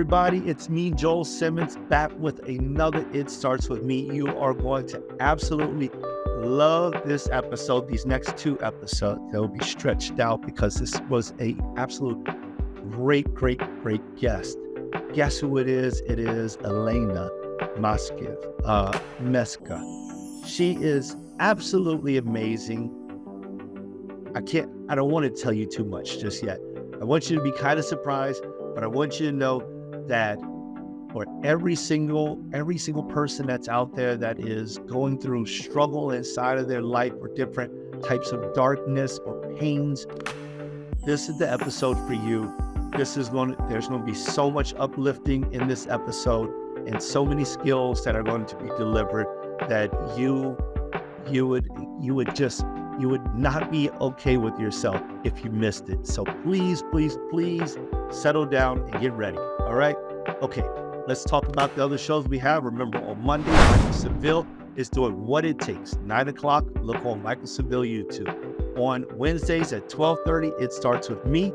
everybody. It's me, Joel Simmons, back with another It Starts With Me. You are going to absolutely love this episode. These next two episodes, they'll be stretched out because this was a absolute great guest. Guess who it is? It is Elena Meskhi Co. She is absolutely amazing. I don't want to tell you too much just yet. I want you to be kind of surprised, but I want you to know that for every single person that's out there that is going through struggle inside of their life or different types of darkness or pains, this is the episode for you. There's going to be so much uplifting in this episode and so many skills that are going to be delivered that you would not be okay with yourself if you missed it. So please settle down and get ready. All right? Okay, let's talk about the other shows we have. Remember, on Monday, Michael Seville is doing What It Takes. 9 o'clock, look on Michael Seville YouTube. On Wednesdays at 12:30, It Starts With Me.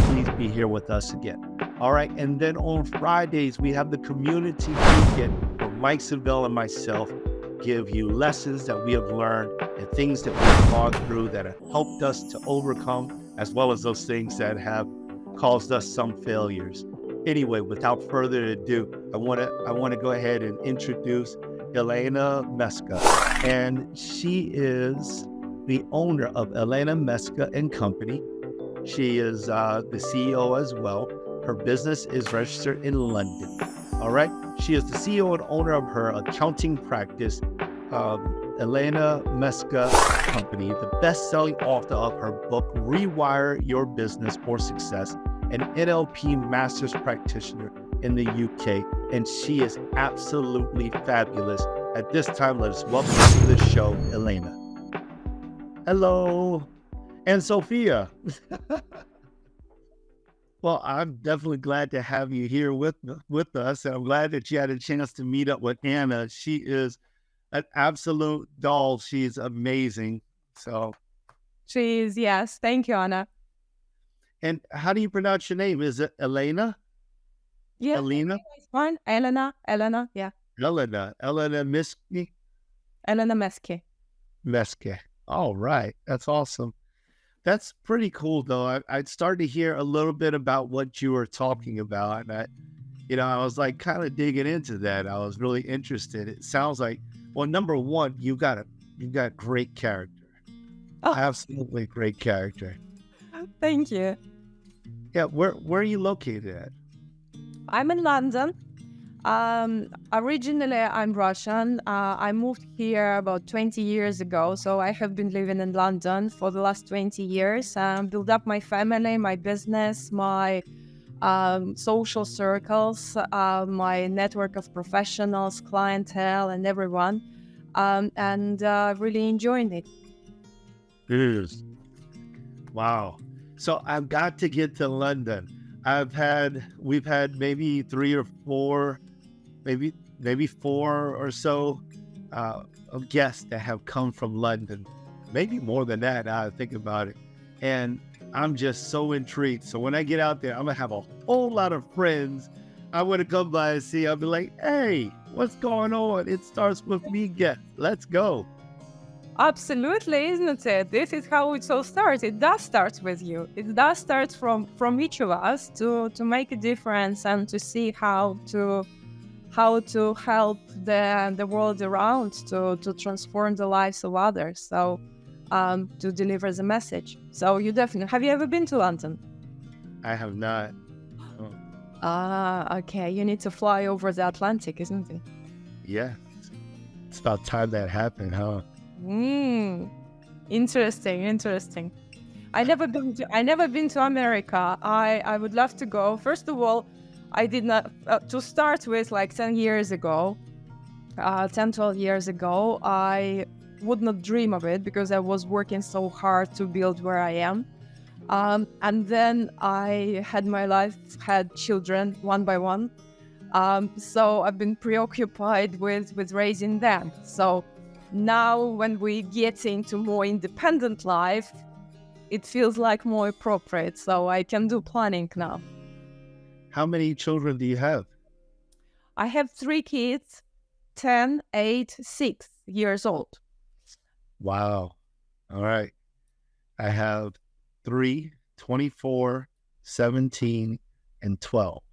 Please be here with us again. All right, and then on Fridays, we have the Community Weekend where Mike Seville and myself give you lessons that we have learned and things that we've gone through that have helped us to overcome, as well as those things that have caused us some failures. Anyway, without further ado, I want to go ahead and introduce Elena Meskhi, and she is the owner of Elena Meskhi Company. She is the CEO as well. Her business is registered in London. All right. She is the CEO and owner of her accounting practice, Elena Meskhi Company, the best-selling author of her book, Rewire Your Business for Success, an NLP master's practitioner in the UK, and she is absolutely fabulous. At this time, let us welcome to the show, Elena. Hello. And Sophia. Well, I'm definitely glad to have you here with us, and I'm glad that you had a chance to meet up with Anna. She is an absolute doll. She's amazing. So, Yes. Thank you, Anna. And how do you pronounce your name? Is it Elena? Yeah. Elena? It's fine. Elena. Yeah. Elena Meskhi? Elena Meskhi. All right. That's awesome. That's pretty cool, though. I started to hear a little bit about what you were talking about, and I was like kind of digging into that. I was really interested. It sounds like, well, number one, you got great character. Oh. Absolutely great character. Thank you. Yeah, where are you located at? I'm in London. Originally, I'm Russian. I moved here about 20 years ago, so I have been living in London for the last 20 years. Built up my family, my business, my social circles, my network of professionals, clientele, and everyone, and really enjoying it. Wow. So I've got to get to London. We've had maybe 3 or 4, maybe 4 or so of guests that have come from London. Maybe more than that, now I think about it. And I'm just so intrigued. So when I get out there, I'm going to have a whole lot of friends I want to come by and see. I'll be like, hey, what's going on? It starts with me, guest. Let's go. Absolutely, isn't it? This is how it all starts. It does start with you. It does start from each of us to make a difference and to see how to help the world around to transform the lives of others. So to deliver the message. So you definitely have you ever been to London? I have not. Okay. You need to fly over the Atlantic, isn't it? Yeah. It's about time that happened, huh? Interesting. I never been to America. I would love to go. First of all, I did not to start with, like 10 years ago, 12 years ago, I would not dream of it because I was working so hard to build where I am. And then I had my life, had children one by one. So I've been preoccupied with raising them. So now when we get into more independent life, it feels like more appropriate. So I can do planning now. How many children do you have? I have 3 kids, 10, 8, 6 years old. Wow. All right. I have 3, 24, 17, and 12.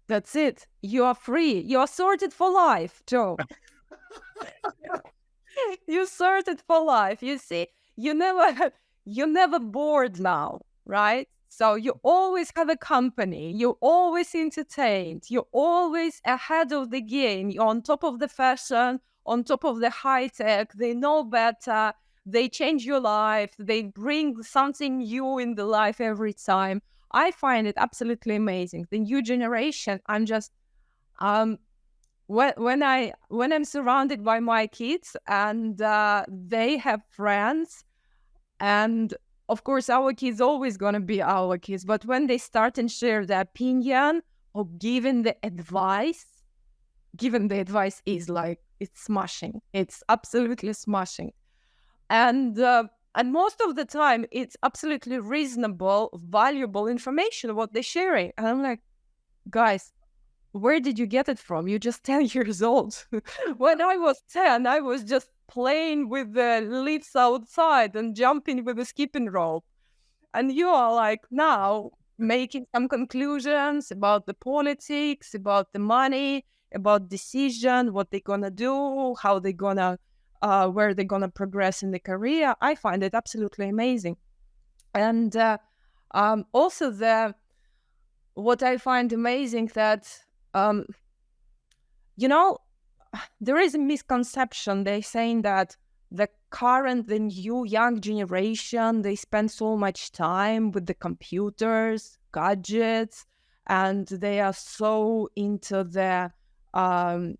That's it. You are free. You are sorted for life, Joe. You sorted for life. You see, you're never bored now, right? So you always have a company. You're always entertained. You're always ahead of the game. You're on top of the fashion, on top of the high tech. They know better. They change your life. They bring something new in the life every time. I find it absolutely amazing. The new generation, I'm just when I'm surrounded by my kids and they have friends, and of course our kids always gonna be our kids, but when they start and share their opinion or giving the advice is like, it's smashing. It's absolutely smashing. And most of the time it's absolutely reasonable, valuable information what they're sharing. And I'm like, guys, where did you get it from? You're just 10 years old. When I was 10, I was just playing with the leaves outside and jumping with a skipping rope. And you are like now making some conclusions about the politics, about the money, about decision, what they're gonna do, how they're gonna, where they're gonna progress in the career. I find it absolutely amazing. And also what I find amazing that you know, there is a misconception. They're saying that the new young generation, they spend so much time with the computers, gadgets, and they are so into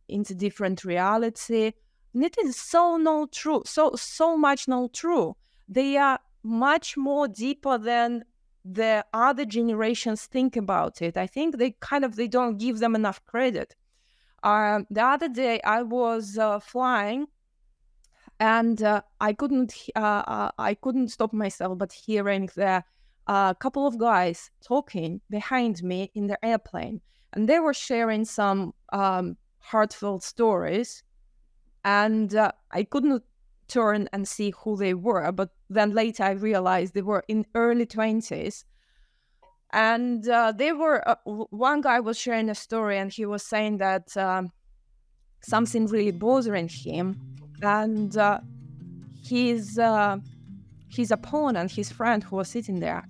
into different reality. And it is so not true, so much not true. They are much more deeper than the other generations think about it. I think they don't give them enough credit. The other day I was flying, and I couldn't stop myself but hearing the couple of guys talking behind me in the airplane, and they were sharing some heartfelt stories, and I couldn't turn and see who they were, but then later I realized they were in early 20s. And they were one guy was sharing a story, and he was saying that something really bothering him, and his opponent, his friend who was sitting there,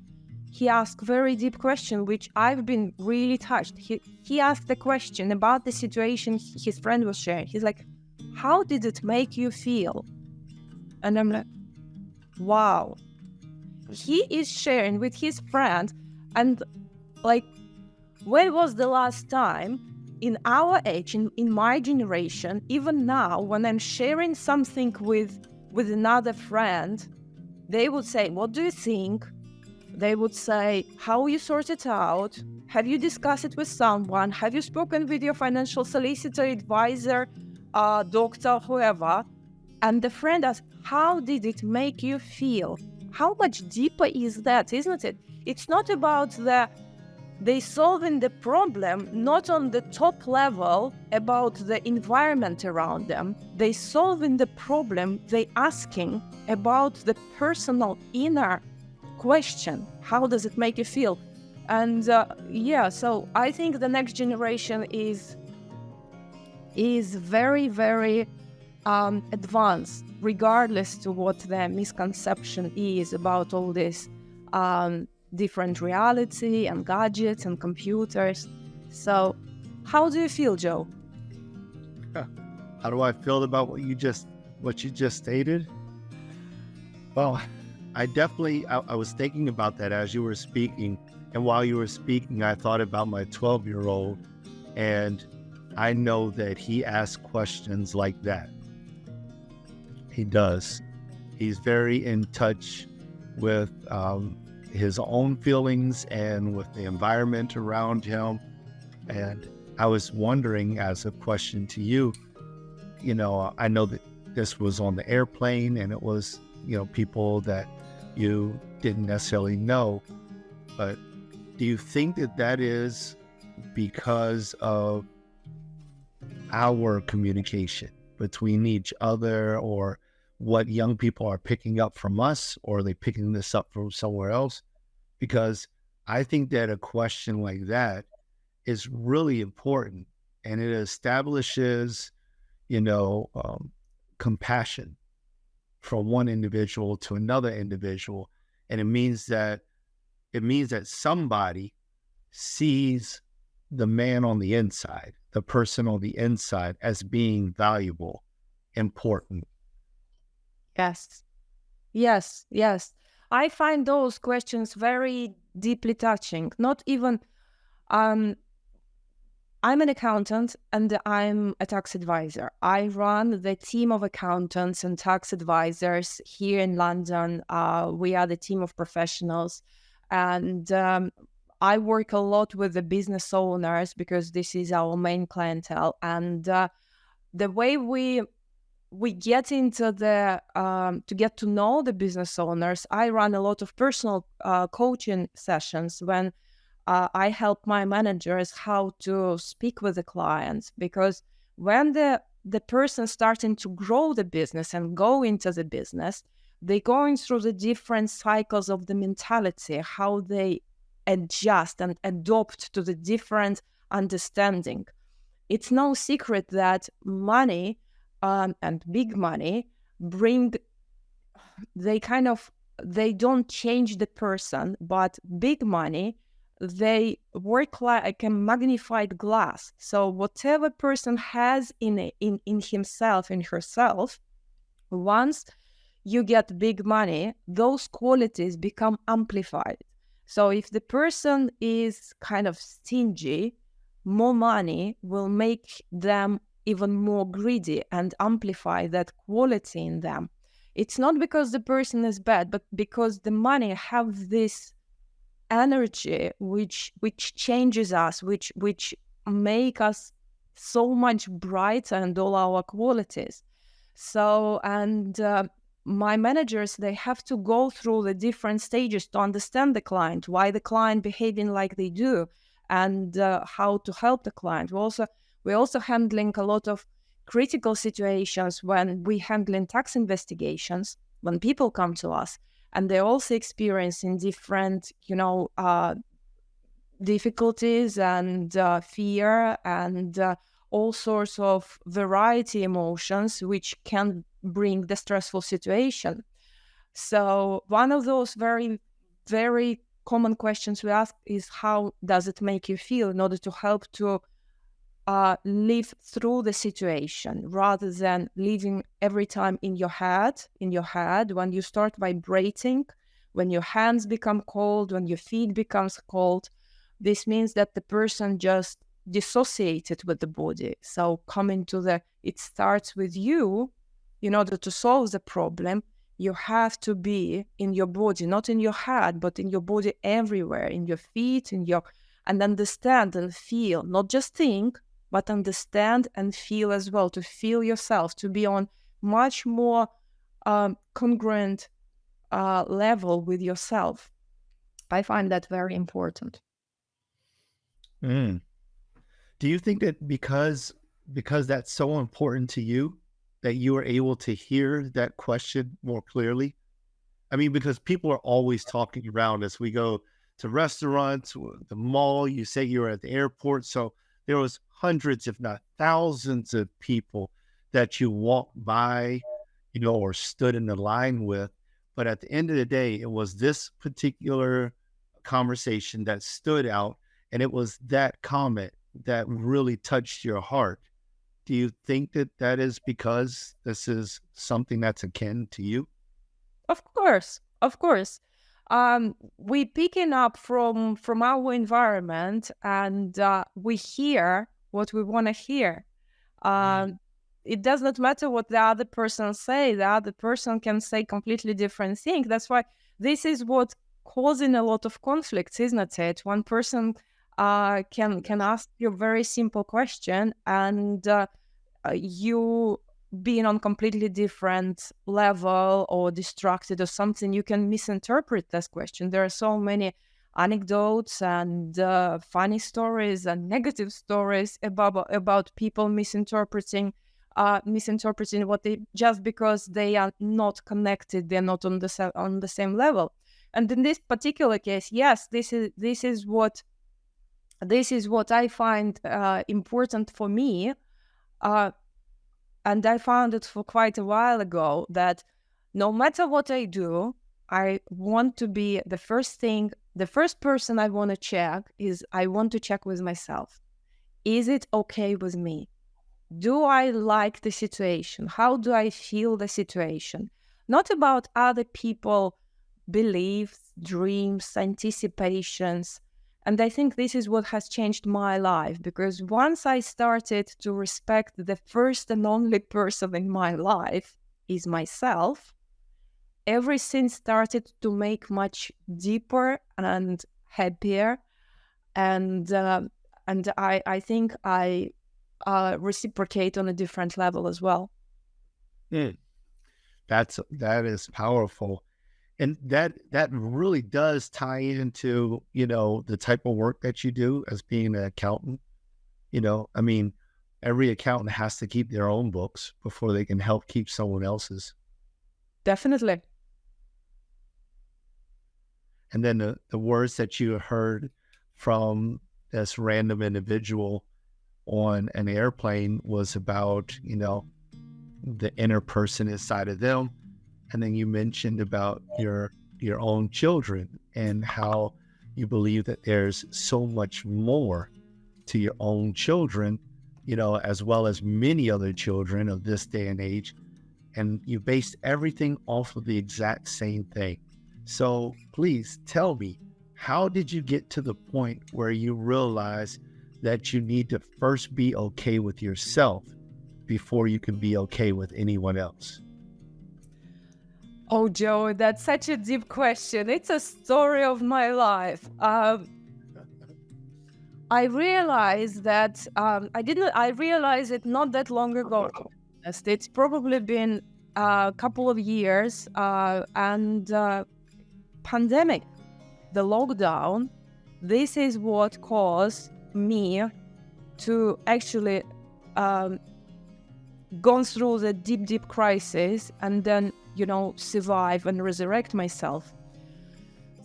he asked very deep question, which I've been really touched. He asked the question about the situation his friend was sharing. He's like, how did it make you feel? And I'm like, wow. He is sharing with his friend. And like, when was the last time in our age, in my generation, even now, when I'm sharing something with another friend, they would say, what do you think? They would say, how will you sort it out? Have you discussed it with someone? Have you spoken with your financial solicitor, advisor, doctor, whoever? And the friend asks, how did it make you feel? How much deeper is that, isn't it? It's not about they solving the problem, not on the top level about the environment around them. They solving the problem, they asking about the personal inner question. How does it make you feel? And so I think the next generation is very, very advanced, regardless to what the misconception is about all this different reality and gadgets and computers. So how do you feel, Joe? How do I feel about what you just stated? Well, I was thinking about that as you were speaking, and while you were speaking, I thought about my 12-year-old, and I know that he asks questions like that. He does. He's very in touch with his own feelings and with the environment around him. And I was wondering, as a question to you, I know that this was on the airplane and it was, people that you didn't necessarily know, but Do you think that that is because of our communication between each other, or what young people are picking up from us, or are they picking this up from somewhere else? Because I think that a question like that is really important, and it establishes, you know, compassion from one individual to another individual. And it means that somebody sees the man on the inside, the person on the inside, as being valuable, important. Yes, yes, yes. I find those questions very deeply touching. Not even, um, I'm an accountant and I'm a tax advisor. I run the team of accountants and tax advisors here in London. We are the team of professionals. And I work a lot with the business owners because this is our main clientele. And the way we get into the to get to know the business owners, I run a lot of personal coaching sessions when I help my managers how to speak with the clients, because when the person starting to grow the business and go into the business, they're going through the different cycles of the mentality, how they adjust and adopt to the different understanding. It's no secret that money and big money bring, they kind of, they don't change the person, but big money, they work like a magnified glass. So whatever person has in himself, in herself, once you get big money, those qualities become amplified. So if the person is kind of stingy, more money will make them even more greedy and amplify that quality in them. It's not because the person is bad, but because the money have this energy which changes us, which make us so much brighter and all our qualities. So, and my managers, they have to go through the different stages to understand the client, why the client behaving like they do, and how to help the client. We're also handling a lot of critical situations when we handling tax investigations, when people come to us and they're also experiencing different, difficulties and fear and all sorts of variety emotions which can bring the stressful situation. So one of those very, very common questions we ask is, how does it make you feel, in order to help to live through the situation, rather than living every time in your head. When you start vibrating, when your hands become cold, when your feet becomes cold, this means that the person just dissociated with the body. So coming to it starts with you. In order to solve the problem, you have to be in your body, not in your head, but in your body everywhere, in your feet, and understand and feel, not just think, but understand and feel as well, to feel yourself, to be on much more congruent level with yourself. I find that very important. Mm. Do you think that because that's so important to you, that you are able to hear that question more clearly? I mean, because people are always talking around us. We go to restaurants, the mall, you say you were at the airport. So there was hundreds, if not thousands of people that you walked by, or stood in the line with. But at the end of the day, it was this particular conversation that stood out. And it was that comment that really touched your heart. Do you think that that is because this is something that's akin to you? Of course, of course. We picking up from our environment, and we hear what we want to hear. It does not matter what the other person say. The other person can say completely different thing. That's why this is what causing a lot of conflicts, isn't it? One person can ask you a very simple question, and you being on completely different level or distracted or something, you can misinterpret this question. There are so many anecdotes and funny stories and negative stories about people misinterpreting what they, just because they are not connected, they're not on the same level. And in this particular case, yes, this is what I find important for me. And I found it for quite a while ago that no matter what I do, I want to be the first person I want to check is I want to check with myself. Is it okay with me? Do I like the situation? How do I feel the situation? Not about other people beliefs, dreams, anticipations. And I think this is what has changed my life, because once I started to respect the first and only person in my life is myself, everything started to make much deeper and happier. And I think I reciprocate on a different level as well. That is powerful. And that really does tie into, the type of work that you do as being an accountant. I mean, every accountant has to keep their own books before they can help keep someone else's. Definitely. And then the words that you heard from this random individual on an airplane was about, the inner person inside of them. And then you mentioned about your own children and how you believe that there's so much more to your own children, as well as many other children of this day and age. And you based everything off of the exact same thing. So please tell me, how did you get to the point where you realize that you need to first be okay with yourself before you can be okay with anyone else? Oh, Joe, that's such a deep question. It's a story of my life. I realized that I realized it not that long ago. It's probably been a couple of years, and pandemic, the lockdown, this is what caused me to actually gone through the deep crisis and then, survive and resurrect myself.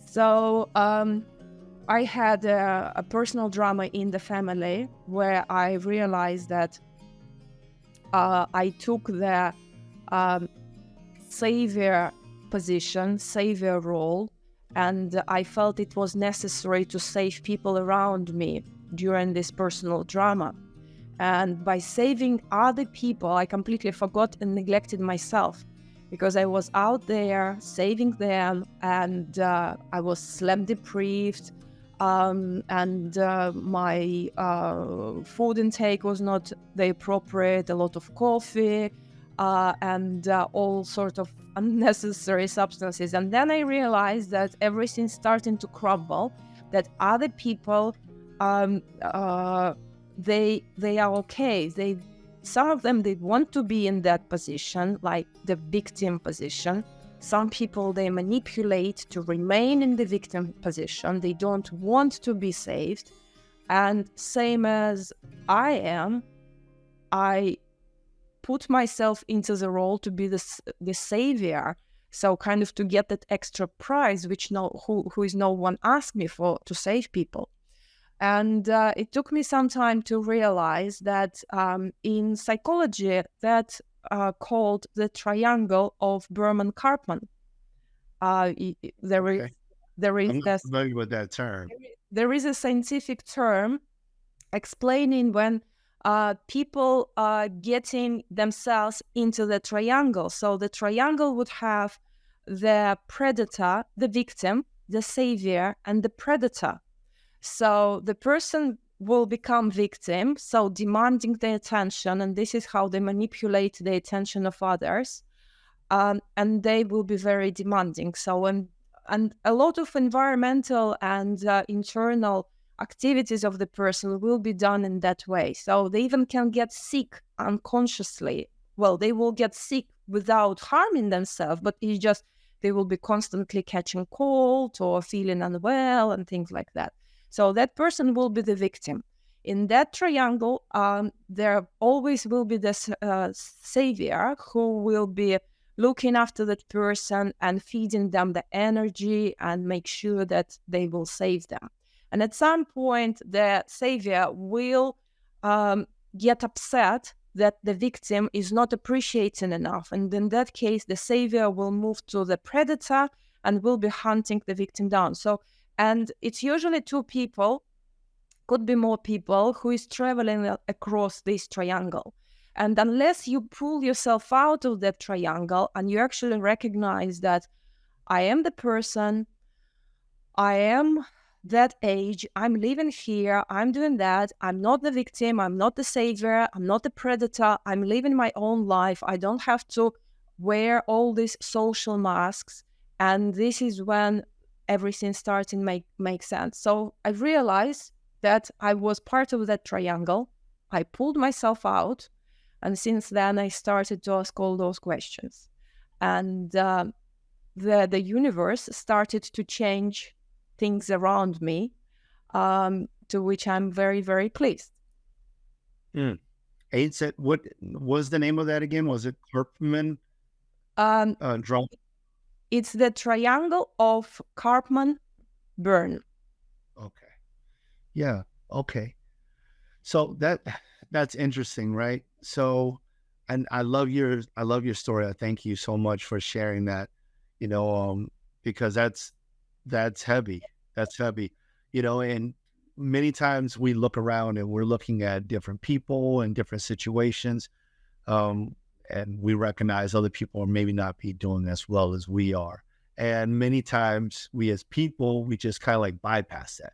So I had a personal drama in the family where I realized that I took the savior position, savior role, and I felt it was necessary to save people around me during this personal drama. And by saving other people, I completely forgot and neglected myself, because I was out there saving them, and I was sleep deprived, and my food intake was not the appropriate, a lot of coffee, and all sorts of unnecessary substances. And then I realized that everything's starting to crumble, that other people, they are okay. Some of them, they want to be in that position, like the victim position. Some people, they manipulate to remain in the victim position. They don't want to be saved. And same as I am, I put myself into the role to be the savior. So kind of to get that extra prize, which who is no one asked me for, to save people. And it took me some time to realize that in psychology, that called the triangle of Berman-Karpman. There is I'm not familiar with that term. There is a scientific term explaining when people are getting themselves into the triangle. So the triangle would have the predator, the victim, the savior, and the predator. So the person will become victim, so demanding the attention, and this is how they manipulate the attention of others, and they will be very demanding. So and a lot of environmental and internal activities of the person will be done in that way. So they even can get sick unconsciously. Well, they will get sick without harming themselves, but it's just they will be constantly catching cold or feeling unwell and things like that. So that person will be the victim. In that triangle, there always will be this savior who will be looking after that person and feeding them the energy and make sure that they will save them. And at some point, the savior will get upset that the victim is not appreciating enough. And in that case, the savior will move to the predator and will be hunting the victim down. So, and it's usually two people, could be more people, who is traveling across this triangle. And unless you pull yourself out of that triangle and you actually recognize that I am the person, I am that age, I'm living here, I'm doing that, I'm not the victim, I'm not the savior, I'm not the predator, I'm living my own life, I don't have to wear all these social masks. And this is when everything starting to make sense. So I realized that I was part of that triangle. I pulled myself out. And since then, I started to ask all those questions. And the universe started to change things around me, to which I'm very, very pleased. Aid said, what was the name of that again? Was it Karpman drawing? It's the triangle of Karpman-Byrne. Okay. Yeah. Okay. So that's interesting, right? So, and I love your story. I thank you so much for sharing that, because that's heavy. That's heavy, and many times we look around and we're looking at different people and different situations. And we recognize other people are maybe not be doing as well as we are. And many times we as people, we just kind of like bypass that,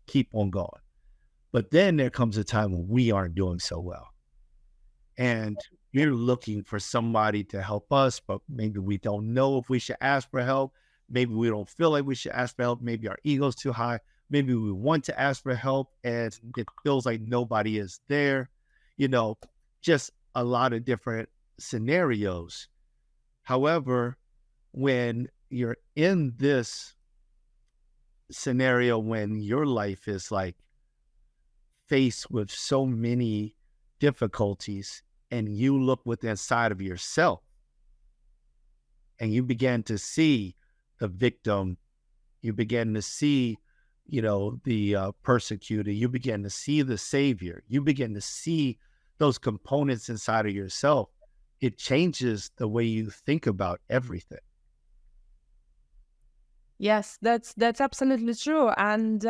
keep on going. But then there comes a time when we aren't doing so well. And we're looking for somebody to help us, but maybe we don't know if we should ask for help. Maybe we don't feel like we should ask for help. Maybe our ego's too high. Maybe we want to ask for help and it feels like nobody is there. Just a lot of different scenarios. However, when you're in this scenario, when your life is like faced with so many difficulties and you look within inside of yourself and you begin to see the victim, you begin to see, the persecutor, you begin to see the savior, you begin to see those components inside of yourself, it changes the way you think about everything. Yes, that's absolutely true. And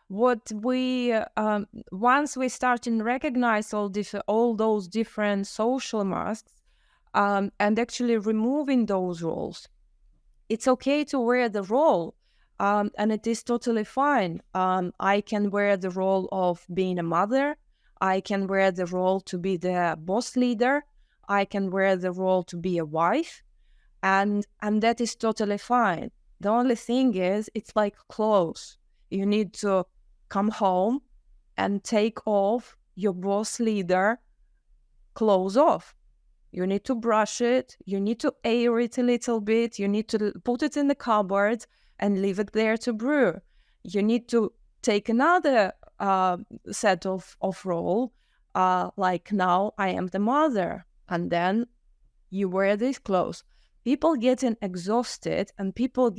what we once we start to recognize all those different social masks, and actually removing those roles, it's okay to wear the role, and it is totally fine. I can wear the role of being a mother. I can wear the role to be the boss leader. I can wear the role to be a wife, and that is totally fine. The only thing is, it's like clothes. You need to come home and take off your boss leader clothes off. You need to brush it. You need to air it a little bit. You need to put it in the cupboard and leave it there to brew. You need to take another set of role, like now I am the mother, and then you wear these clothes. People getting exhausted and people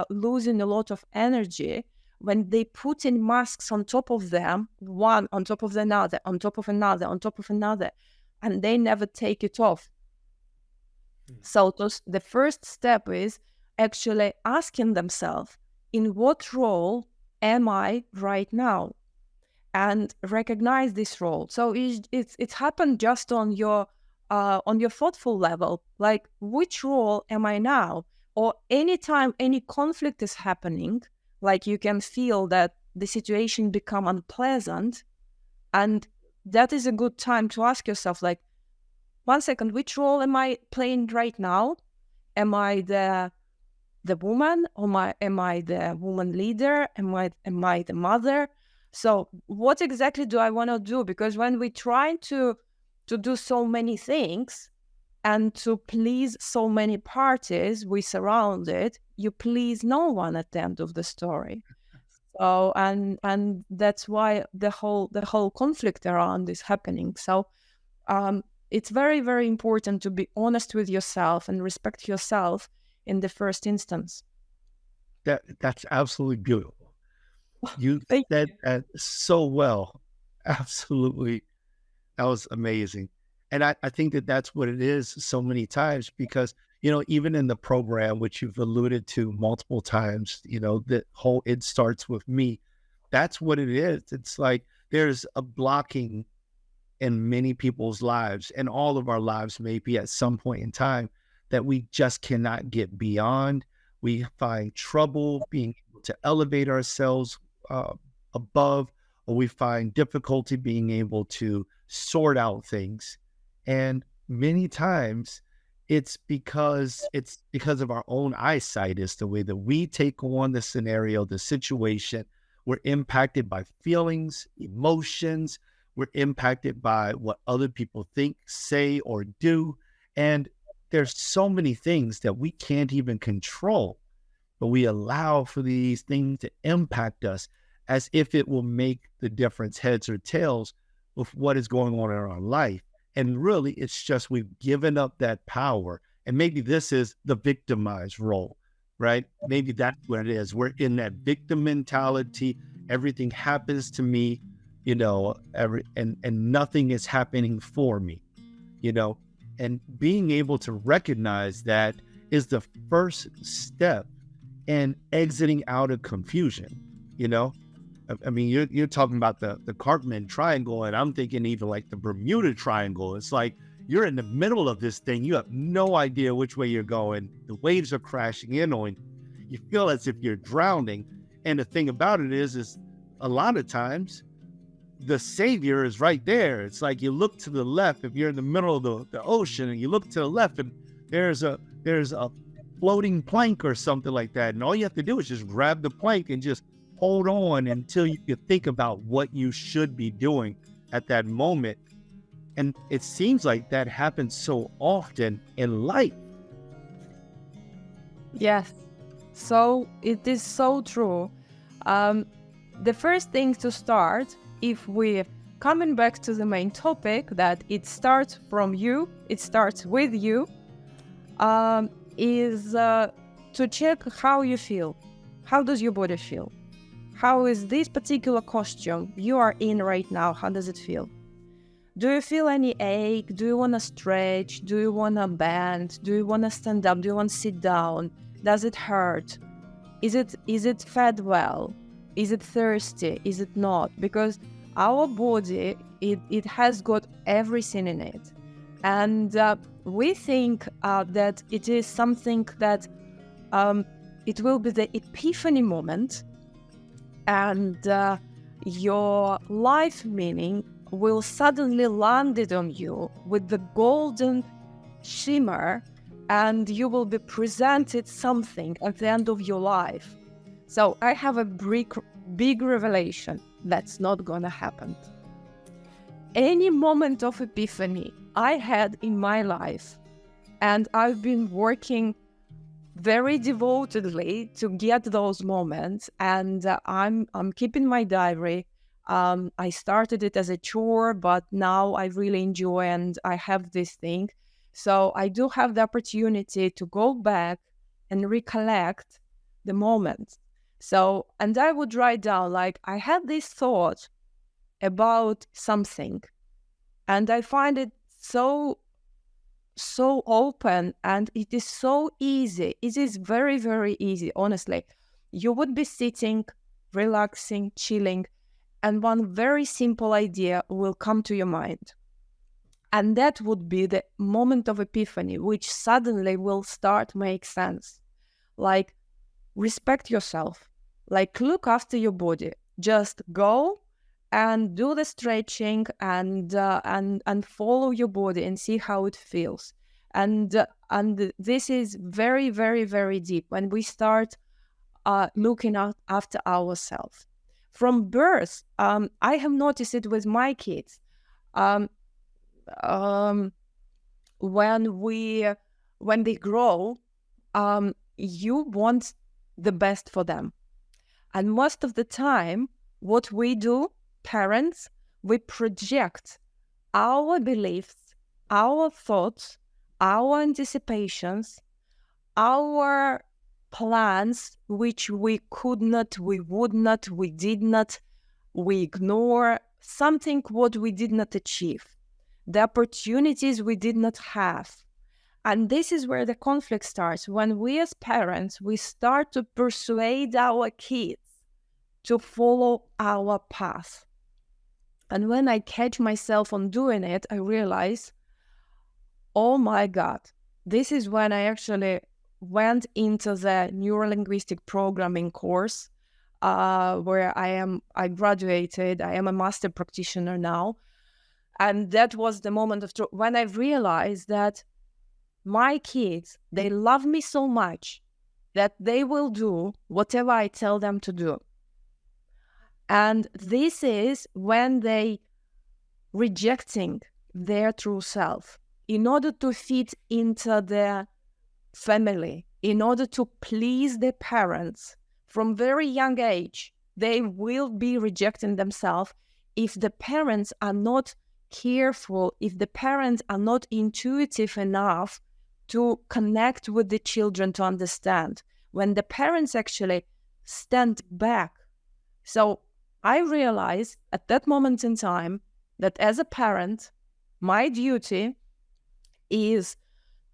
losing a lot of energy when they put in masks on top of them, one on top of another, on top of another, on top of another, and they never take it off. So the first step is actually asking themselves, in what role am I right now? And recognize this role. So it's happened just on your thoughtful level, like which role am I now? Or anytime any conflict is happening, like you can feel that the situation become unpleasant, and that is a good time to ask yourself, like, 1 second, which role am I playing right now? Am I the woman, or am I the woman leader? Am I the mother? So what exactly do I want to do? Because when we try to do so many things And to please so many parties we surrounded, you please no one at the end of the story. So and that's why the whole conflict around is happening. So it's very, very important to be honest with yourself and respect yourself in the first instance. That's absolutely beautiful. You Thank said you. that so well. Absolutely. That was amazing. And I think that that's what it is so many times because, even in the program, which you've alluded to multiple times, the whole "it starts with me," that's what it is. It's like there's a blocking in many people's lives and all of our lives, maybe at some point in time, that we just cannot get beyond. We find trouble being able to elevate ourselves uh, above, or we find difficulty being able to sort out things. And many times it's because of our own eyesight, is the way that we take on the scenario, the situation. We're impacted by feelings, emotions, we're impacted by what other people think, say, or do. And there's so many things that we can't even control, but we allow for these things to impact us as if it will make the difference, heads or tails, with what is going on in our life. And really, it's just we've given up that power. And maybe this is the victimized role, right? Maybe that's what it is. We're in that victim mentality. Everything happens to me, and nothing is happening for me, you know. And being able to recognize that is the first step in exiting out of confusion, you know. I mean, you're talking about the Cartman Triangle, and I'm thinking even like the Bermuda Triangle. It's like you're in the middle of this thing. You have no idea which way you're going. The waves are crashing in on you. You feel as if you're drowning. And the thing about it is a lot of times the savior is right there. It's like you look to the left if you're in the middle of the ocean, and you look to the left, and there's a floating plank or something like that. And all you have to do is just grab the plank and just hold on until you can think about what you should be doing at that moment. And it seems like that happens so often in life. Yes. So it is so true. The first thing to start, if we're coming back to the main topic, that it starts from you, it starts with you, is to check how you feel. How does your body feel? How is this particular costume you are in right now? How does it feel? Do you feel any ache? Do you want to stretch? Do you want to bend? Do you want to stand up? Do you want to sit down? Does it hurt? Is it fed well? Is it thirsty? Is it not? Because our body, it has got everything in it. And we think that it is something that it will be the epiphany moment, and your life meaning will suddenly land it on you with the golden shimmer, and you will be presented something at the end of your life. So I have a big revelation. That's not gonna happen. Any moment of epiphany I had in my life, and I've been working very devotedly to get those moments, and I'm keeping my diary. I started it as a chore, but now I really enjoy, and I have this thing. So I do have the opportunity to go back and recollect the moments. So, and I would write down, like, I had this thought about something, and I find it so open, and it is so easy. It is very, very easy, honestly. You would be sitting, relaxing, chilling, and one very simple idea will come to your mind. And that would be the moment of epiphany, which suddenly will start make sense. Like, respect yourself. Like, look after your body. Just go and do the stretching, and follow your body and see how it feels. And this is very, very, very deep when we start looking after ourselves. From birth, I have noticed it with my kids. Um, um, when they grow, you want the best for them. And most of the time, what we do, parents, we project our beliefs, our thoughts, our anticipations, our plans, which we could not, we would not, we did not, we ignore, something what we did not achieve, the opportunities we did not have. And this is where the conflict starts. When we as parents, we start to persuade our kids to follow our path. And when I catch myself on doing it, I realize, oh my God, this is when I actually went into the Neuro Linguistic Programming course, where I graduated. I am a master practitioner now. And that was the moment of when I realized that my kids, they love me so much that they will do whatever I tell them to do. And this is when they rejecting their true self in order to fit into their family, in order to please their parents. From very young age, they will be rejecting themselves if the parents are not careful, if the parents are not intuitive enough to connect with the children to understand. When the parents actually stand back. So I realized at that moment in time that as a parent, my duty is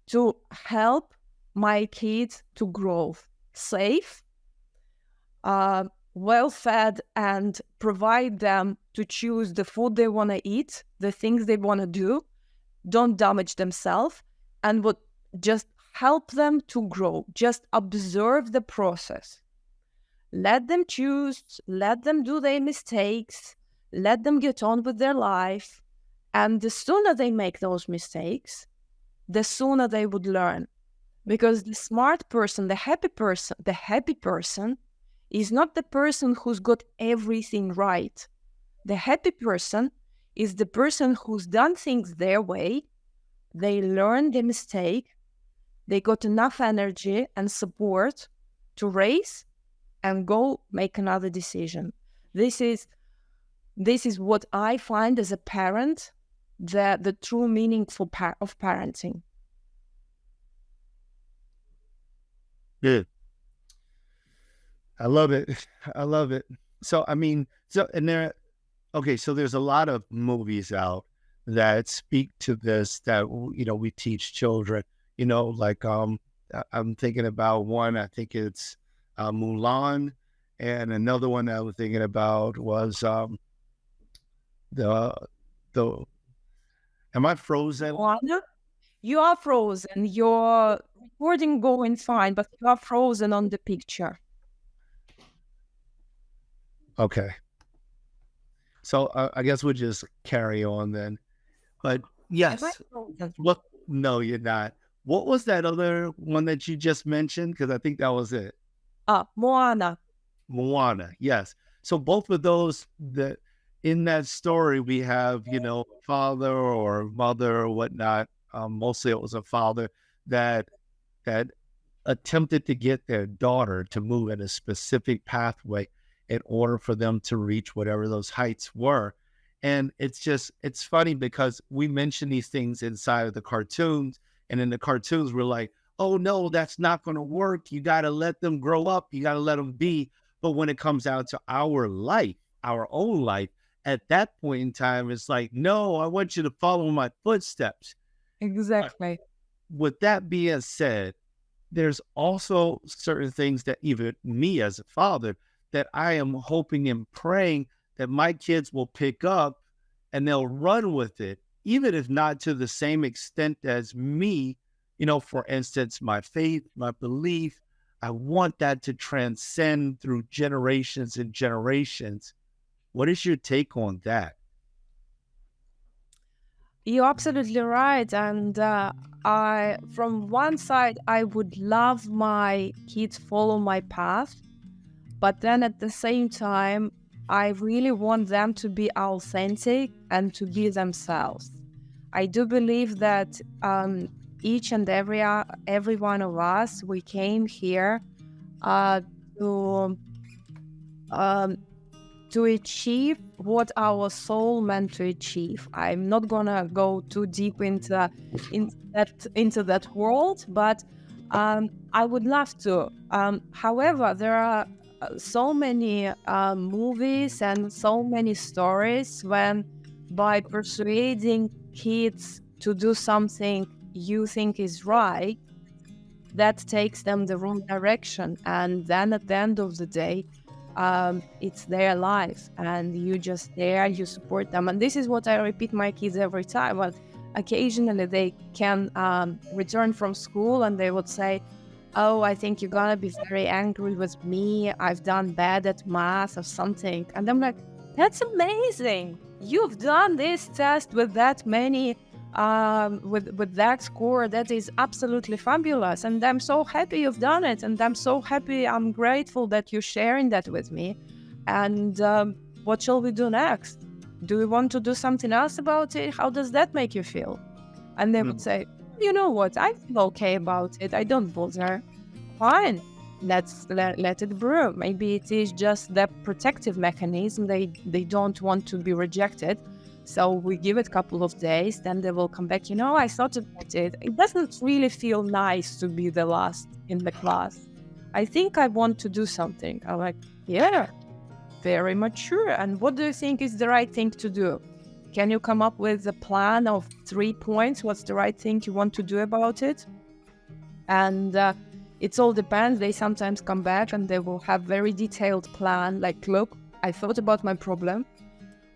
to help my kids to grow safe, well-fed, and provide them to choose the food they want to eat, the things they want to do, don't damage themselves, and would just help them to grow. Just observe the process. Let them choose, let them do their mistakes, let them get on with their life. And the sooner they make those mistakes, the sooner they would learn. Because the smart person, the happy person is not the person who's got everything right. The happy person is the person who's done things their way. They learned the mistake. They got enough energy and support to raise and go make another decision. This is what I find as a parent, the true meaning of parenting. Good. I love it. I love it. So, so there's a lot of movies out that speak to this, that, we teach children, I'm thinking about one, I think it's Mulan, and another one I was thinking about was the am I frozen? You are frozen. Your recording going fine, but you are frozen on the picture. Okay. So I guess we'll just carry on then. But yes. What? No, you're not. What was that other one that you just mentioned? Because I think that was it. Moana. Moana, yes. So both of those, in that story, we have, father or mother or whatnot. Mostly it was a father that attempted to get their daughter to move in a specific pathway in order for them to reach whatever those heights were. And it's funny because we mention these things inside of the cartoons, and in the cartoons, we're like, oh no, that's not going to work. You got to let them grow up. You got to let them be. But when it comes out to our life, our own life, at that point in time, it's like, no, I want you to follow my footsteps. Exactly. With that being said, there's also certain things that even me as a father, that I am hoping and praying that my kids will pick up and they'll run with it, even if not to the same extent as me. For instance, my faith, my belief, I want that to transcend through generations and generations. What is your take on that? You're absolutely right. And from one side, I would love my kids follow my path. But then at the same time, I really want them to be authentic and to be themselves. I do believe that each and every one of us, we came here uh, to um, to achieve what our soul meant to achieve. I'm not gonna go too deep into that world, but I would love to. However, there are so many movies and so many stories when, by persuading kids to do something you think is right, that takes them the wrong direction, and then at the end of the day, it's their life, and you just there, you support them. And this is what I repeat my kids every time. But occasionally they can return from school and they would say, oh, I think you're gonna be very angry with me, I've done bad at math or something. And I'm like, that's amazing, you've done this test with that many with that score, that is absolutely fabulous, and I'm so happy you've done it, and I'm grateful that you're sharing that with me. And what shall we do next? Do we want to do something else about it? How does that make you feel? And they would say, you know what, I feel okay about it, I don't bother. Fine, let's let it brew. Maybe it is just the protective mechanism, they don't want to be rejected. So we give it a couple of days, then they will come back. I thought about it. It doesn't really feel nice to be the last in the class. I think I want to do something. I'm like, yeah, very mature. And what do you think is the right thing to do? Can you come up with a plan of 3 points? What's the right thing you want to do about it? And it all depends. They sometimes come back and they will have very detailed plan. Like, look, I thought about my problem.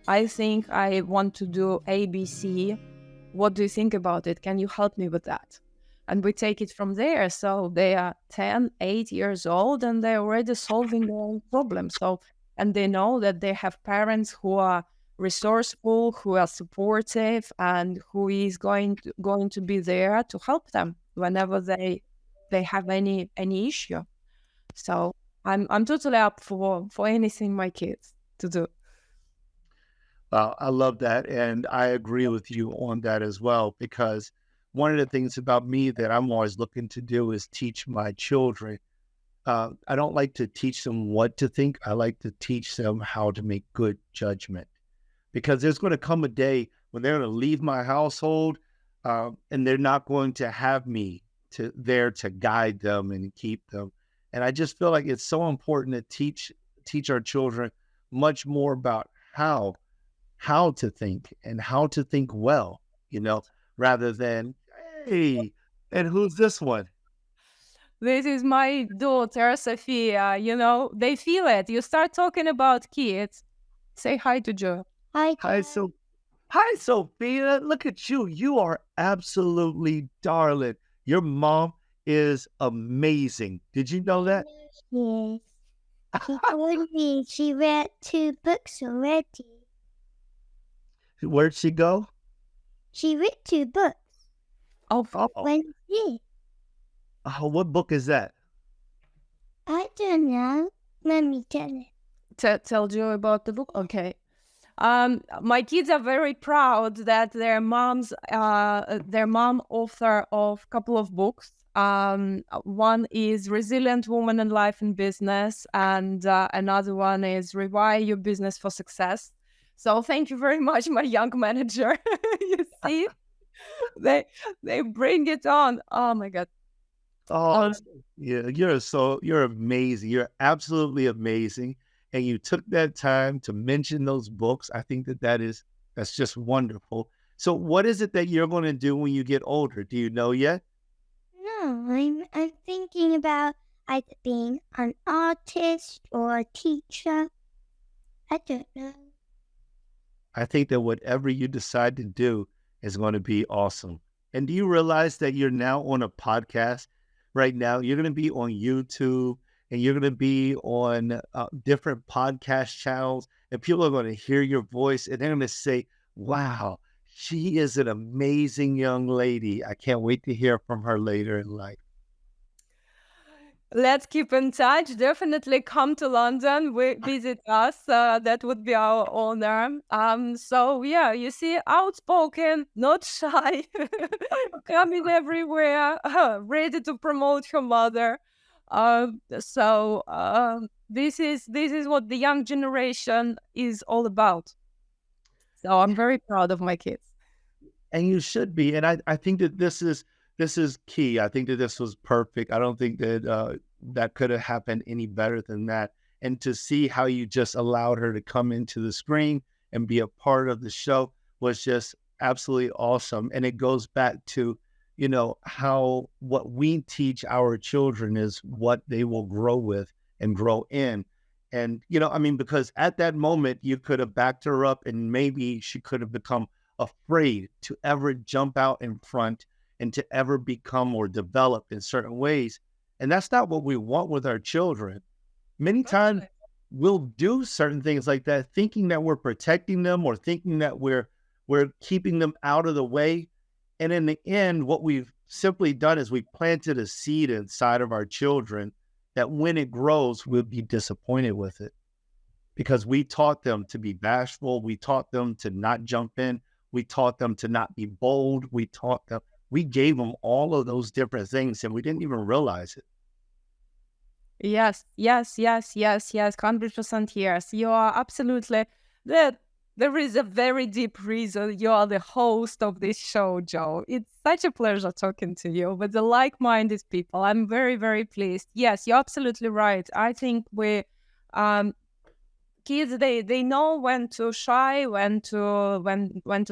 I think I want to do ABC. What do you think about it? Can you help me with that? And we take it from there. So they are 10, 8 years old, and they're already solving their own problems. And they know that they have parents who are resourceful, who are supportive, and who is going to be there to help them whenever they have any issue. So I'm totally up for anything my kids to do. I love that. And I agree with you on that as well, because one of the things about me that I'm always looking to do is teach my children. I don't like to teach them what to think. I like to teach them how to make good judgment, because there's going to come a day when they're going to leave my household and they're not going to have me there to guide them and keep them. And I just feel like it's so important to teach our children much more about how to think and how to think well, rather than, hey, and who's this one? This is my daughter, Sophia. They feel it. You start talking about kids. Say hi to Joe. Hi. Hi, Sophia. Look at you. You are absolutely darling. Your mom is amazing. Did you know that? Yes. She told me she read 2 books already. Where'd she go? She read 2 books. Oh, Wednesday. What book is that? I don't know. Let me tell it. Tell Joe about the book. Okay. My kids are very proud that their mom author of a couple of books. One is Resilient Woman in Life and Business, and another one is Rewire Your Business for Success. So thank you very much, my young manager. You see, they bring it on. Oh my God. Oh, yeah, you're amazing. You're absolutely amazing. And you took that time to mention those books. I think that's just wonderful. So what is it that you're going to do when you get older? Do you know yet? No, I'm thinking about either being an artist or a teacher. I don't know. I think that whatever you decide to do is going to be awesome. And do you realize that you're now on a podcast right now? You're going to be on YouTube, and you're going to be on different podcast channels, and people are going to hear your voice, and they're going to say, wow, she is an amazing young lady. I can't wait to hear from her later in life. Let's keep in touch. Definitely come to London. Visit us. That would be our honor. So yeah, you see, outspoken, not shy, coming everywhere, ready to promote her mother. This is what the young generation is all about. So I'm very proud of my kids. And you should be. And I think that this is key. I think that this was perfect. I don't think that that could have happened any better than that. And to see how you just allowed her to come into the screen and be a part of the show was just absolutely awesome. And it goes back to, how what we teach our children is what they will grow with and grow in. And, because at that moment you could have backed her up and maybe she could have become afraid to ever jump out in front and to ever become or develop in certain ways. And that's not what we want with our children. Many times we'll do certain things like that, thinking that we're protecting them or thinking that we're keeping them out of the way. And in the end, what we've simply done is we planted a seed inside of our children that when it grows, we'll be disappointed with it because we taught them to be bashful. We taught them to not jump in. We taught them to not be bold. We gave them all of those different things and we didn't even realize it. Yes, yes, yes, yes, yes, 100% yes. You are absolutely there. There is a very deep reason you are the host of this show, Joe. It's such a pleasure talking to you with the like-minded people. I'm very, very pleased. Yes, you're absolutely right. I think kids they know when to shy, when to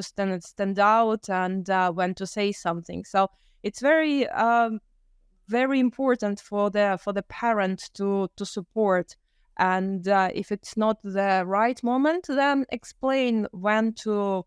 stand out, and when to say something. So it's very important for the parent to support, and if it's not the right moment, then explain when to.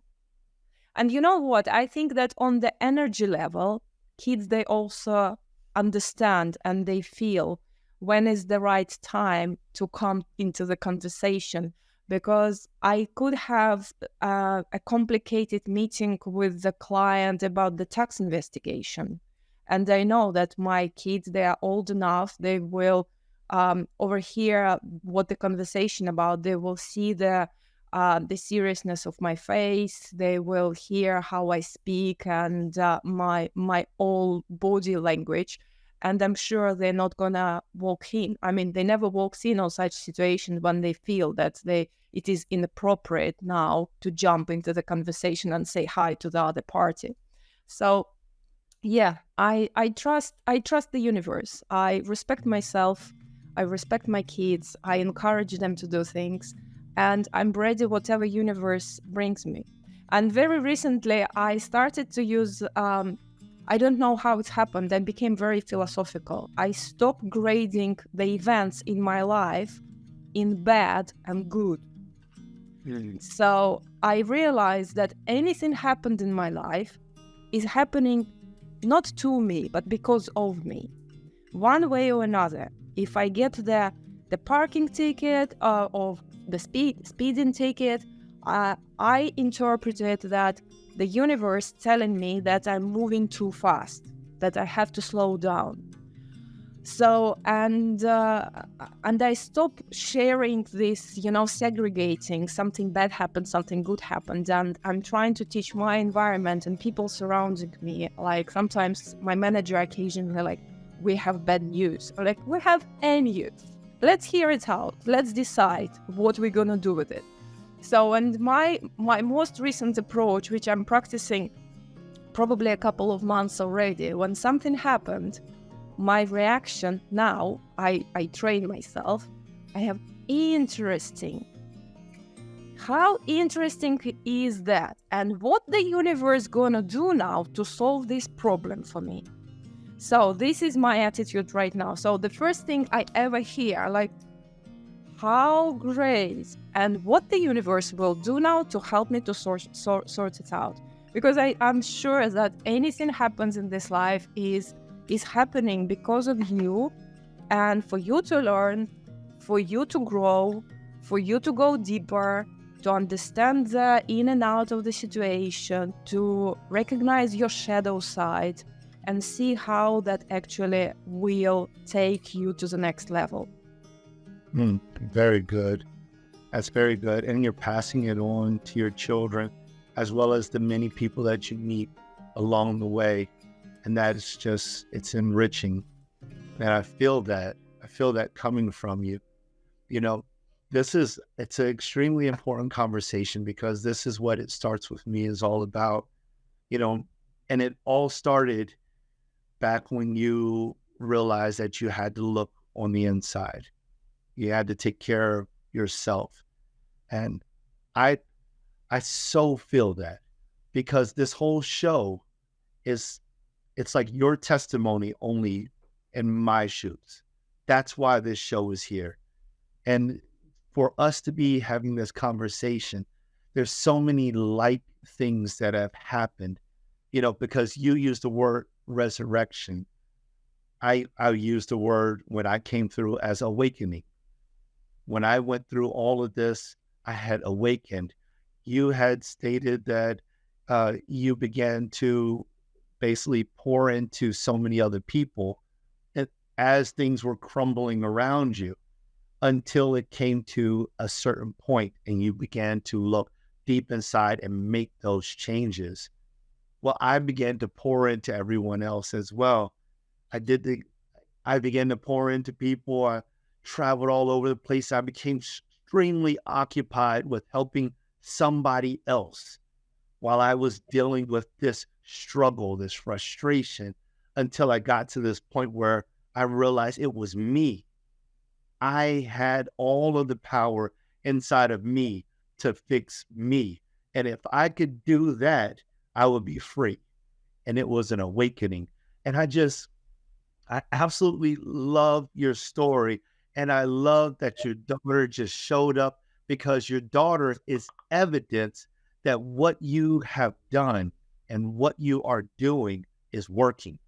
And you know what, I think that on the energy level, kids, they also understand and they feel when is the right time to come into the conversation, because I could have a complicated meeting with the client about the tax investigation. And I know that my kids, they are old enough, they will overhear what the conversation about. They will see the seriousness of my face. They will hear how I speak and my all body language. And I'm sure they're not gonna walk in. I mean, they never walks in on such situations when they feel that it is inappropriate now to jump into the conversation and say hi to the other party. So yeah, I trust the universe. I respect myself. I respect my kids. I encourage them to do things, and I'm ready whatever universe brings me. And very recently, I started to use. I don't know how it happened. I became very philosophical. I stopped grading the events in my life in bad and good. So I realized that anything happened in my life is happening not to me, but because of me. One way or another. If I get the parking ticket or the speeding ticket, I interpreted that the universe telling me that I'm moving too fast, that I have to slow down. So, and I stopped sharing this, segregating something bad happened, something good happened. And I'm trying to teach my environment and people surrounding me. Like sometimes my manager occasionally like, we have bad news. Or like, we have any news. Let's hear it out. Let's decide what we're going to do with it. So, and my most recent approach, which I'm practicing probably a couple of months already, when something happened, my reaction now, I train myself, I have interesting. How interesting is that? And what the universe gonna do now to solve this problem for me? So this is my attitude right now. So the first thing I ever hear, like, how great, and what the universe will do now to help me to sort it out. Because I'm sure that anything happens in this life is happening because of you, and for you to learn, for you to grow, for you to go deeper, to understand the in and out of the situation, to recognize your shadow side, and see how that actually will take you to the next level. Very good. That's very good. And you're passing it on to your children, as well as the many people that you meet along the way. And that is just, it's enriching. And I feel that coming from you. You know, it's an extremely important conversation, because this is what It Starts With Me is all about, and it all started back when you realized that you had to look on the inside. You had to take care of yourself. And I so feel that, because this whole show it's like your testimony only in my shoes. That's why this show is here. And for us to be having this conversation, there's so many like things that have happened, because you used the word resurrection. I used the word, when I came through, as awakening. When I went through all of this, I had awakened. You had stated that you began to basically pour into so many other people as things were crumbling around you, until it came to a certain point and you began to look deep inside and make those changes. Well, I began to pour into everyone else as well. I began to pour into people. I traveled all over the place. I became extremely occupied with helping somebody else while I was dealing with this struggle, this frustration, until I got to this point where I realized it was me. I had all of the power inside of me to fix me. And if I could do that, I would be free. And it was an awakening. And I absolutely love your story. And I love that your daughter just showed up, because your daughter is evidence that what you have done and what you are doing is working.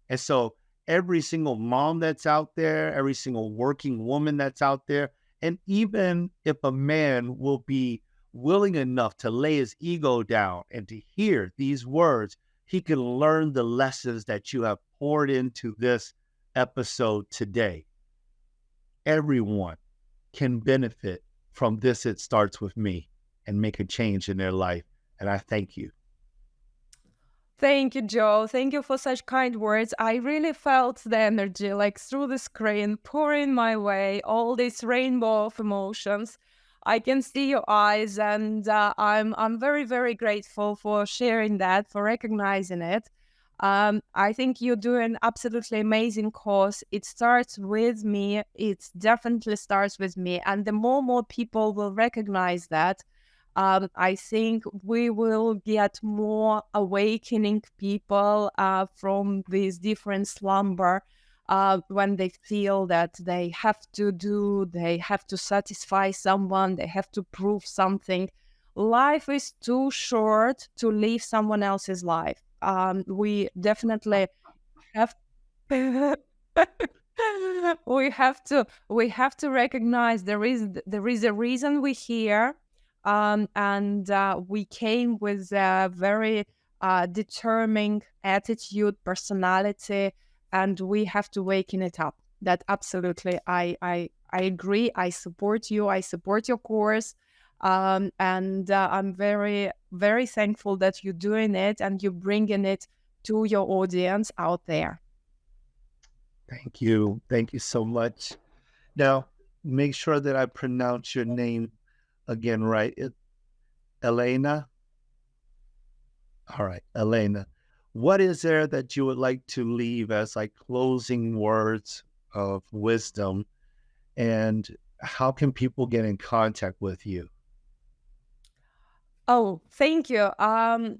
And so every single mom that's out there, every single working woman that's out there, and even if a man will be willing enough to lay his ego down and to hear these words, he can learn the lessons that you have poured into this episode today. Everyone can benefit from this. It Starts With Me, and make a change in their life. And I thank you. Thank you, Joe. Thank you for such kind words. I really felt the energy, like through the screen, pouring my way, all this rainbow of emotions. I can see your eyes, and I'm very, very grateful for sharing that, for recognizing it. I think you're doing absolutely amazing cause. It starts with me. It definitely starts with me. And the more people will recognize that, I think we will get more awakening people from this different slumber when they feel that they have to satisfy someone, they have to prove something. Life is too short to live someone else's life. We definitely have we have to recognize there is a reason we're here, and we came with a very determined attitude, personality, and we have to waken it up. That absolutely, I agree. I support you. I support your course. And I'm very, very thankful that you're doing it and you're bringing it to your audience out there. Thank you. Thank you so much. Now, make sure that I pronounce your name again right. Elena? All right, Elena. What is there that you would like to leave as like closing words of wisdom? And how can people get in contact with you? Oh, thank you. I'm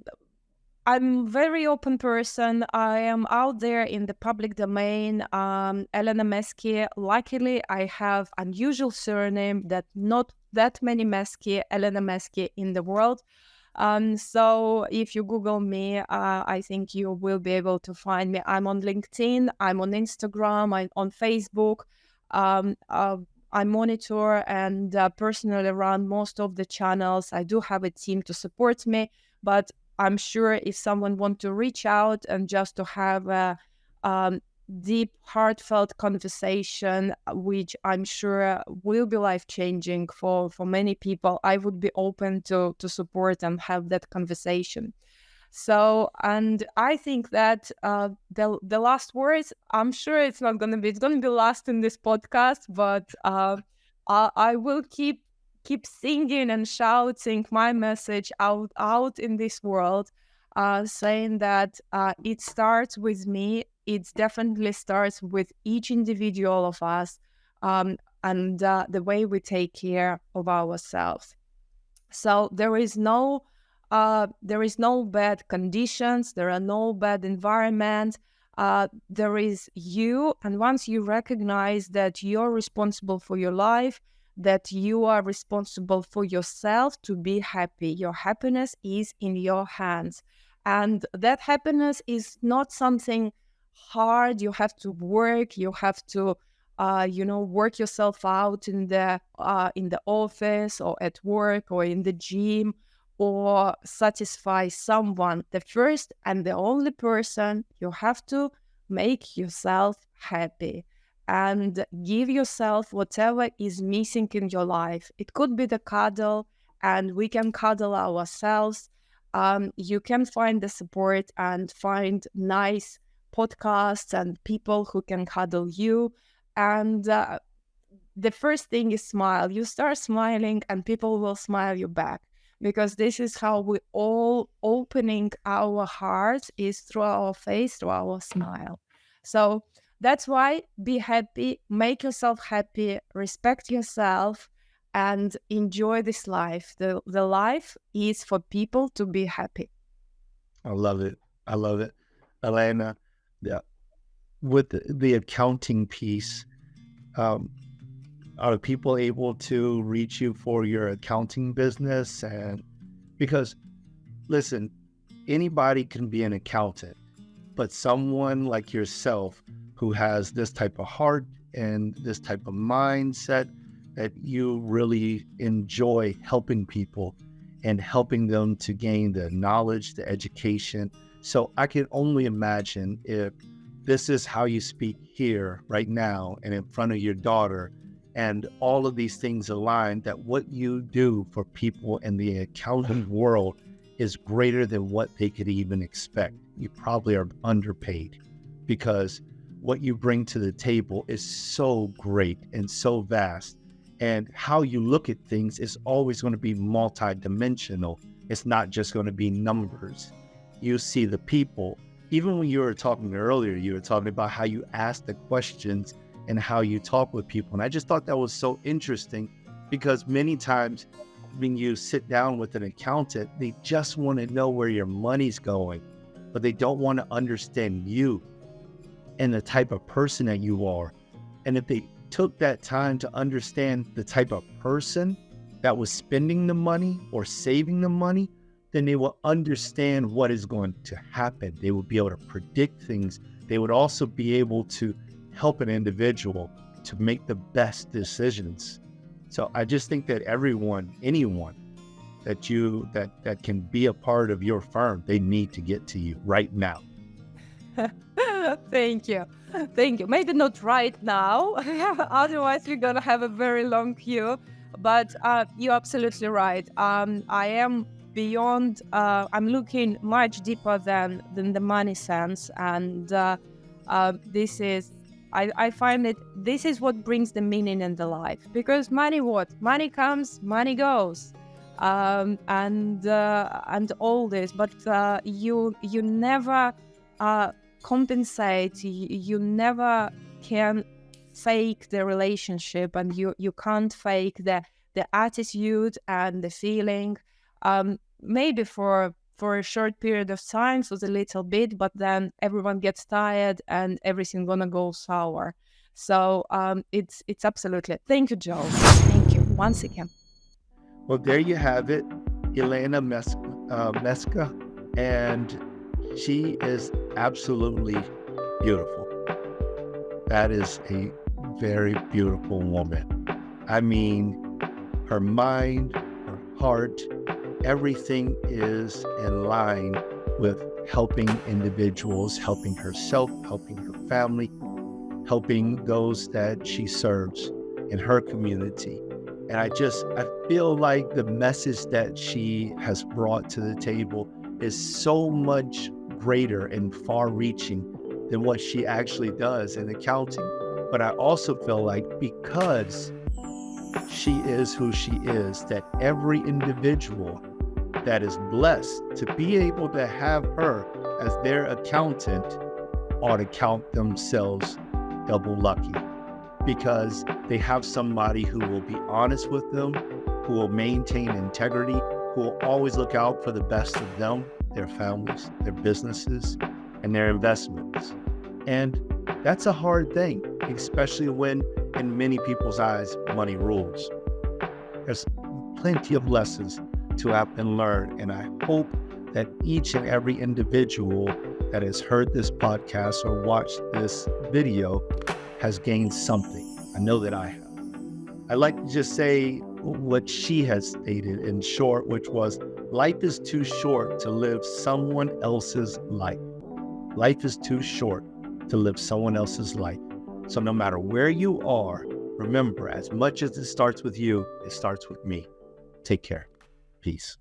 a very open person. I am out there in the public domain. Elena Meskhi. Luckily, I have unusual surname that not that many Elena Meskhi in the world. So if you Google me, I think you will be able to find me. I'm on LinkedIn. I'm on Instagram. I'm on Facebook. I monitor and personally run most of the channels. I do have a team to support me, but I'm sure if someone wants to reach out and just to have a deep, heartfelt conversation, which I'm sure will be life-changing for many people, I would be open to support and have that conversation. So, and I think that the last words, I'm sure it's going to be last in this podcast, but I will keep singing and shouting my message out in this world, saying that it starts with me. It definitely starts with each individual of us, and the way we take care of ourselves. So there is no bad conditions. There are no bad environment. There is you, and once you recognize that you're responsible for your life, that you are responsible for yourself to be happy. Your happiness is in your hands. And that happiness is not something hard. You have to work. You have to, work yourself out in the office or at work or in the gym or satisfy someone. The first and the only person, you have to make yourself happy and give yourself whatever is missing in your life. It could be the cuddle, and we can cuddle ourselves. You can find the support and find nice podcasts and people who can cuddle you. And the first thing is smile. You start smiling and people will smile you back, because this is how we all opening our hearts, is through our face, through our smile. So that's why be happy, make yourself happy, respect yourself, and enjoy this life. The life is for people to be happy. I love it. I love it. Elena, yeah, with the accounting piece, are people able to reach you for your accounting business? And because, listen, anybody can be an accountant, but someone like yourself who has this type of heart and this type of mindset, that you really enjoy helping people and helping them to gain the knowledge, the education. So I can only imagine if this is how you speak here right now and in front of your daughter, and all of these things align, that what you do for people in the accounting world is greater than what they could even expect. You probably are underpaid, because what you bring to the table is so great and so vast. And how you look at things is always going to be multidimensional. It's not just going to be numbers. You see the people. Even when you were talking earlier, you were talking about how you ask the questions and how you talk with people. And I just thought that was so interesting, because many times when you sit down with an accountant, they just want to know where your money's going, but they don't want to understand you and the type of person that you are. And if they took that time to understand the type of person that was spending the money or saving the money, then they will understand what is going to happen. They will be able to predict things. They would also be able to help an individual to make the best decisions. So I just think that anyone that can be a part of your firm, they need to get to you right now. Thank you. Maybe not right now, otherwise we're gonna have a very long queue. But you're absolutely right. I am beyond. I'm looking much deeper than the money sense, and this is. I find that this is what brings the meaning in the life. Because money comes, money goes, and all this. But you never compensate. You never can fake the relationship, and you can't fake the attitude and the feeling. Maybe for a short period of time, so a little bit, but then everyone gets tired and everything gonna go sour. So it's absolutely. Thank you, Joe. Thank you once again. Well, there you have it, Elena Meskhi, and she is absolutely beautiful. That is a very beautiful woman. I mean, her mind, her heart, everything is in line with helping individuals, helping herself, helping her family, helping those that she serves in her community. And I feel like the message that she has brought to the table is so much greater and far reaching than what she actually does in accounting. But I also feel like because she is who she is, that every individual that is blessed to be able to have her as their accountant ought to count themselves double lucky, because they have somebody who will be honest with them, who will maintain integrity, who will always look out for the best of them, their families, their businesses, and their investments. And that's a hard thing, especially when in many people's eyes, money rules. There's plenty of lessons to have been learned, and I hope that each and every individual that has heard this podcast or watched this video has gained something. I know that I have. I like to just say what she has stated in short, which was, life is too short to live someone else's life. Life is too short to live someone else's life. So no matter where you are, remember, as much as it starts with you, it starts with me. Take care. Peace.